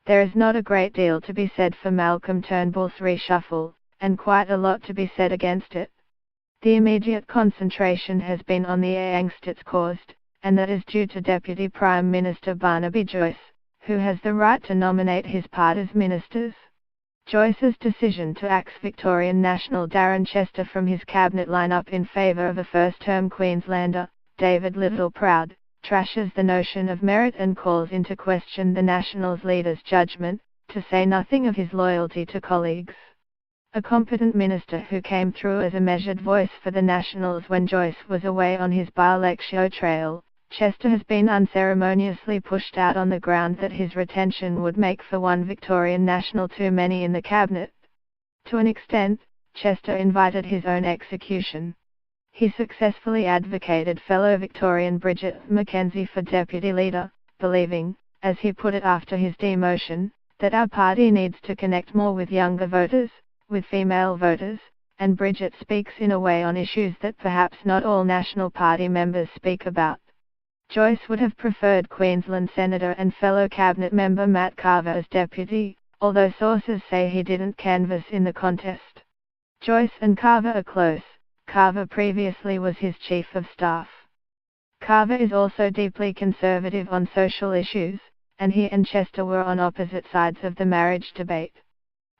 There is not a great deal to be said for Malcolm Turnbull's reshuffle, and quite a lot to be said against it. The immediate concentration has been on the angst it's caused, and that is due to Deputy Prime Minister Barnaby Joyce, who has the right to nominate his party's ministers. Joyce's decision to axe Victorian National Darren Chester from his cabinet lineup in favour of a first-term Queenslander, David Littleproud, trashes the notion of merit and calls into question the Nationals' leader's judgment, to say nothing of his loyalty to colleagues. A competent minister who came through as a measured voice for the Nationals when Joyce was away on his by-election trail, Chester has been unceremoniously pushed out on the ground that his retention would make for one Victorian National too many in the cabinet. To an extent, Chester invited his own execution. He successfully advocated fellow Victorian Bridget Mackenzie for deputy leader, believing, as he put it after his demotion, that our party needs to connect more with younger voters, with female voters, and Bridget speaks in a way on issues that perhaps not all National Party members speak about. Joyce would have preferred Queensland Senator and fellow Cabinet member Matt Carver as deputy, although sources say he didn't canvass in the contest. Joyce and Carver are close. Carver previously was his chief of staff. Carver is also deeply conservative on social issues, and he and Chester were on opposite sides of the marriage debate.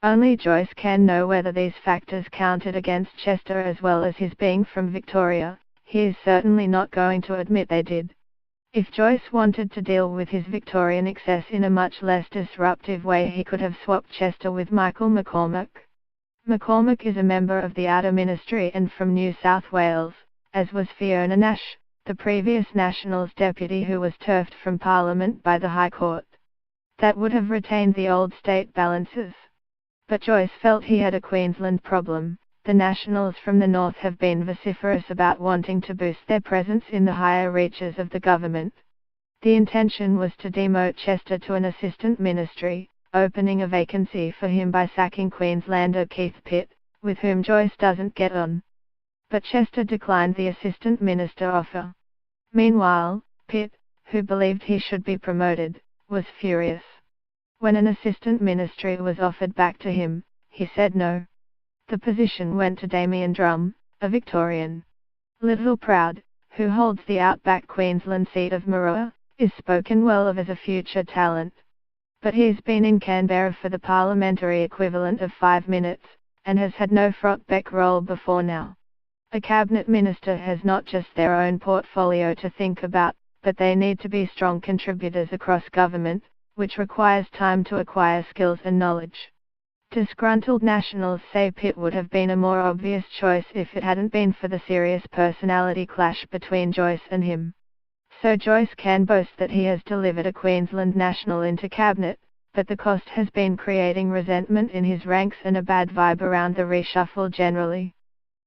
Only Joyce can know whether these factors counted against Chester as well as his being from Victoria. He is certainly not going to admit they did. If Joyce wanted to deal with his Victorian excess in a much less disruptive way, he could have swapped Chester with Michael McCormack. McCormack is a member of the Outer Ministry and from New South Wales, as was Fiona Nash, the previous Nationals deputy who was turfed from Parliament by the High Court. That would have retained the old state balances. But Joyce felt he had a Queensland problem. The Nationals from the north have been vociferous about wanting to boost their presence in the higher reaches of the government. The intention was to demote Chester to an assistant ministry, opening a vacancy for him by sacking Queenslander Keith Pitt, with whom Joyce doesn't get on. But Chester declined the assistant minister offer. Meanwhile, Pitt, who believed he should be promoted, was furious. When an assistant ministry was offered back to him, he said no. The position went to Damien Drum, a Victorian. Littleproud, who holds the outback Queensland seat of Moruya, is spoken well of as a future talent. But he's been in Canberra for the parliamentary equivalent of 5 minutes, and has had no front-bench role before now. A cabinet minister has not just their own portfolio to think about, but they need to be strong contributors across government, which requires time to acquire skills and knowledge. Disgruntled Nationals say Pitt would have been a more obvious choice if it hadn't been for the serious personality clash between Joyce and him. So Joyce can boast that he has delivered a Queensland National into cabinet, but the cost has been creating resentment in his ranks and a bad vibe around the reshuffle generally.